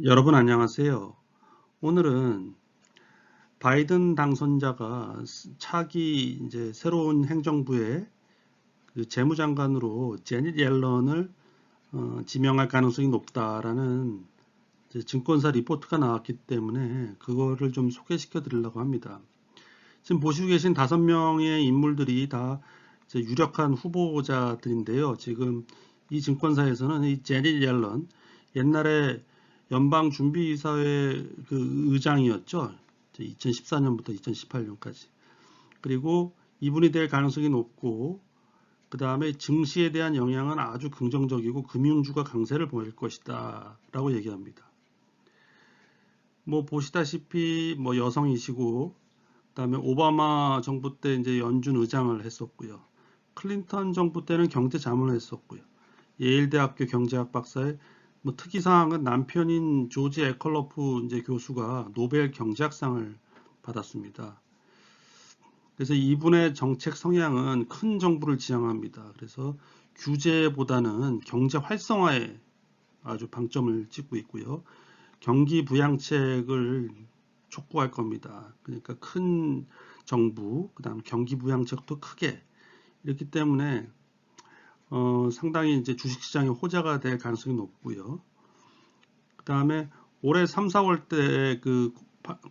여러분 안녕하세요. 오늘은 바이든 당선자가 차기 이제 새로운 행정부의 그 재무장관으로 제닛 옐런을 지명할 가능성이 높다라는 이제 증권사 리포트가 나왔기 때문에 그거를 좀 소개시켜 드리려고 합니다. 지금 보시고 계신 5명의 인물들이 다 이제 유력한 후보자들인데요. 지금 이 증권사에서는 이 제닛 옐런, 옛날에 연방준비이사회 그 의장이었죠. 2014년부터 2018년까지. 그리고 이분이 될 가능성이 높고, 그 다음에 증시에 대한 영향은 아주 긍정적이고 금융주가 강세를 보일 것이다 라고 얘기합니다. 뭐 보시다시피 뭐 여성이시고, 그다음에 오바마 정부 때 이제 연준 의장을 했었고요. 클린턴 정부 때는 경제 자문을 했었고요. 예일 대학교 경제학 박사의 뭐 특이사항은 남편인 조지 에컬러프 이제 교수가 노벨 경제학상을 받았습니다. 그래서 이분의 정책 성향은 큰 정부를 지향합니다. 그래서 규제보다는 경제 활성화에 아주 방점을 찍고 있고요. 경기 부양책을 촉구할 겁니다. 그러니까 큰 정부, 그다음 경기 부양책도 크게 이렇기 때문에 상당히 이제 주식시장의 호재가 될 가능성이 높고요. 그다음에 올해 3, 4월 때 그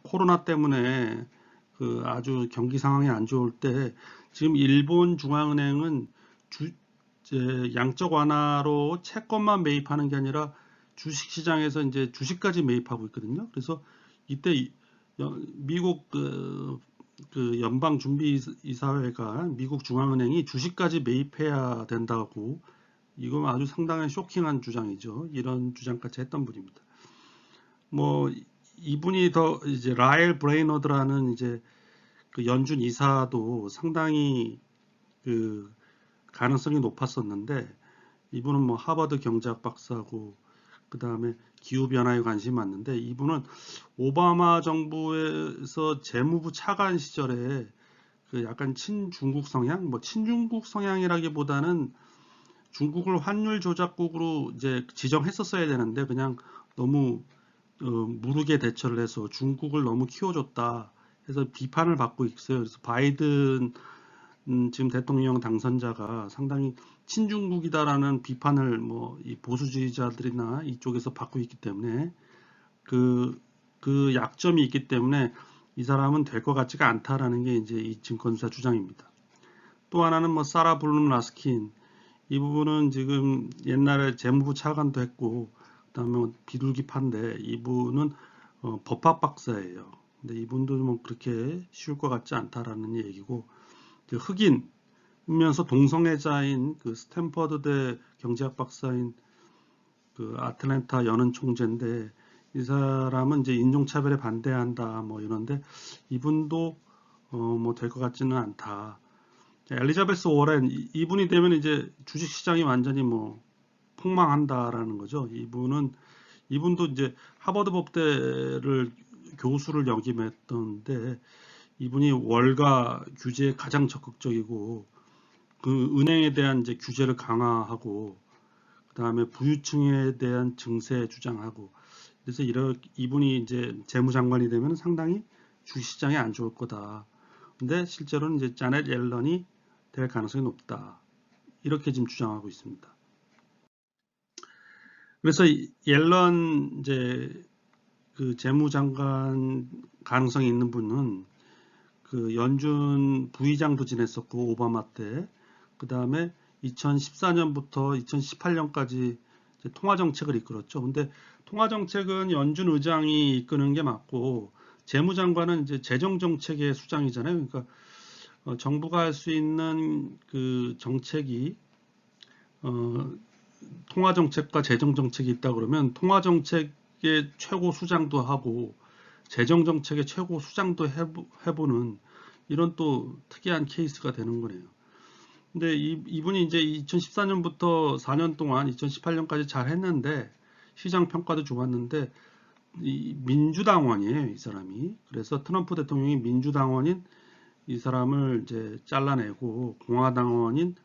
코로나 때문에 그 아주 경기 상황이 안 좋을 때 지금 일본 중앙은행은 이제 양적 완화로 채권만 매입하는 게 아니라 주식시장에서 이제 주식까지 매입하고 있거든요. 그래서 이때 미국 그 연방준비이사회가 미국 중앙은행이 주식까지 매입해야 된다고, 이건 아주 상당한 쇼킹한 주장이죠. 이런 주장까지 했던 분입니다. 뭐 이분이 더 이제 라엘 브레이너드라는 이제 그 연준 이사도 상당히 그 가능성이 높았었는데, 이분은 뭐 하버드 경제학 박사고 그 다음에 기후변화에 관심이 많는데, 이분은 오바마 정부에서 재무부 차관 시절에 그 약간 친중국 성향, 뭐 친중국 성향이라기보다는 중국을 환율 조작국으로 이제 지정했었어야 되는데 그냥 너무 무르게 대처를 해서 중국을 너무 키워줬다 해서 비판을 받고 있어요. 그래서 바이든 지금 대통령 당선자가 상당히 친중국이다라는 비판을 뭐 이 보수주의자들이나 이쪽에서 받고 있기 때문에 그 약점이 있기 때문에 이 사람은 될 것 같지가 않다라는 게 이제 이 증권사 주장입니다. 또 하나는 뭐 사라 블룸 라스킨, 이 부분은 지금 옛날에 재무부 차관도 했고 그다음에 비둘기파인데 이분은 법학 박사예요. 근데 이분도 뭐 그렇게 쉬울 것 같지 않다라는 얘기고, 흑인이면서 동성애자인 그 스탠퍼드대 경제학 박사인 그 아틀랜타 연은 총재인데, 이 사람은 이제 인종차별에 반대한다 뭐 이런데 이분도 뭐 될 것 같지는 않다. 엘리자베스 워렌, 이분이 되면 이제 주식시장이 완전히 뭐 폭망한다라는 거죠. 이분도 이제 하버드 법대를 교수를 역임했던데, 이분이 월가 규제에 가장 적극적이고 그 은행에 대한 이제 규제를 강화하고 그다음에 부유층에 대한 증세 주장하고, 그래서 이분이 이제 재무장관이 되면 상당히 주식시장에 안 좋을 거다. 근데 실제로는 이제 자넷 옐런이 될 가능성이 높다. 이렇게 지금 주장하고 있습니다. 그래서 옐런 이제 그 재무장관 가능성이 있는 분은 그 연준 부의장도 지냈었고 오바마 때, 그 다음에 2014년부터 2018년까지 통화정책을 이끌었죠. 근데 통화정책은 연준 의장이 이끄는 게 맞고 재무장관은 이제 재정정책의 수장이잖아요. 그러니까 정부가 할 수 있는 그 정책이 어, 통화정책과 재정정책이 있다 그러면 통화정책의 최고 수장도 하고 재정정책의 최고 수장도 해보는 이런 또 특이한 케이스가 되는 거네요. 근데 이분이 이제 2014년부터 4년 동안 2018년까지 잘 했는데 시장 평가도 좋았는데 이 민주당원이에요, 이 사람이. 그래서 트럼프 대통령이 민주당원인 이 사람을 이제 잘라내고 공화당원인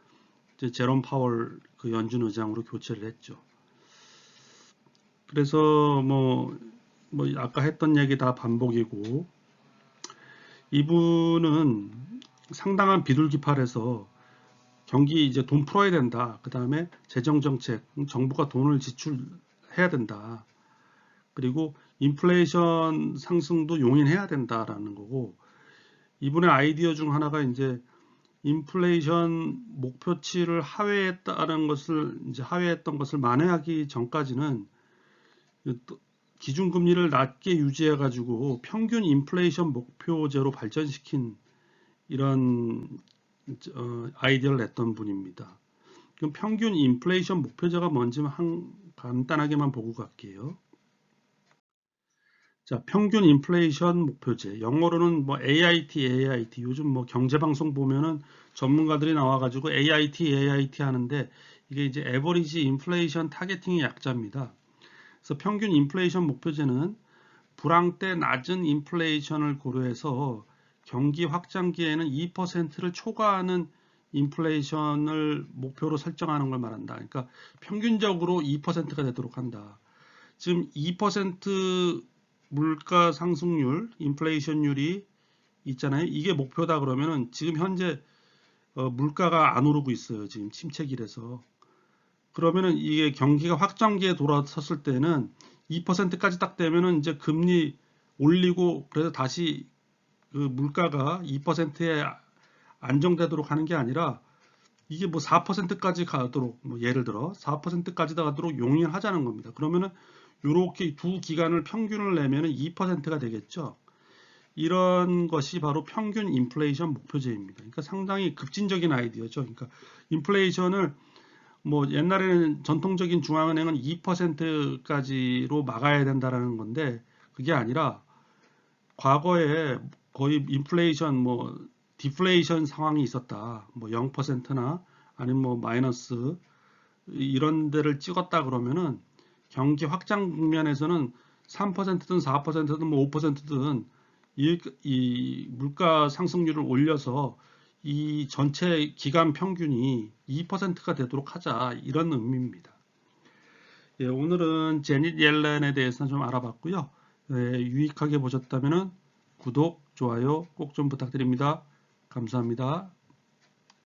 이제 제롬 파월 그 연준 의장으로 교체를 했죠. 그래서 뭐 아까 했던 얘기 다 반복이고, 이분은 상당한 비둘기팔에서 경기 이제 돈 풀어야 된다. 그 다음에 재정정책, 정부가 돈을 지출해야 된다. 그리고 인플레이션 상승도 용인해야 된다라는 거고, 이분의 아이디어 중 하나가 이제 인플레이션 목표치를 하회했다는 것을 이제 하회했던 것을 만회하기 전까지는 기준금리를 낮게 유지해 가지고 평균 인플레이션 목표제로 발전시킨 이런 아이디어를 냈던 분입니다. 그럼 평균 인플레이션 목표제가 뭔지 간단하게만 보고 갈게요. 자, 평균 인플레이션 목표제. 영어로는 뭐 AIT. 요즘 뭐 경제방송 보면은 전문가들이 나와가지고 AIT 하는데 이게 이제 에버리지 인플레이션 타겟팅의 약자입니다. 그래서 평균 인플레이션 목표제는 불황 때 낮은 인플레이션을 고려해서 경기 확장기에는 2%를 초과하는 인플레이션을 목표로 설정하는 걸 말한다. 그러니까 평균적으로 2%가 되도록 한다. 지금 2% 물가 상승률, 인플레이션율이 있잖아요. 이게 목표다 그러면은 지금 현재 물가가 안 오르고 있어요. 지금 침체기라서. 그러면은 이게 경기가 확장기에 돌아섰을 때는 2%까지 딱 되면은 이제 금리 올리고 그래서 다시 그 물가가 2%에 안정되도록 하는 게 아니라 이게 뭐 4%까지 가도록 뭐 예를 들어 4%까지 가도록 용인하자는 겁니다. 그러면은 이렇게 두 기간을 평균을 내면은 2%가 되겠죠. 이런 것이 바로 평균 인플레이션 목표제입니다. 그러니까 상당히 급진적인 아이디어죠. 그러니까 인플레이션을 뭐 옛날에는 전통적인 중앙은행은 2%까지로 막아야 된다라는 건데 그게 아니라 과거에 거의 인플레이션 뭐 디플레이션 상황이 있었다. 뭐 0%나 아니면 뭐 마이너스 이런 데를 찍었다 그러면은 경기 확장 국면에서는 3%든 4%든 뭐 5%든 이 물가 상승률을 올려서 이 전체 기간 평균이 2%가 되도록 하자 이런 의미입니다. 예, 오늘은 제닛 옐런에 대해서 좀 알아봤고요. 예, 유익하게 보셨다면 구독, 좋아요 꼭 좀 부탁드립니다. 감사합니다.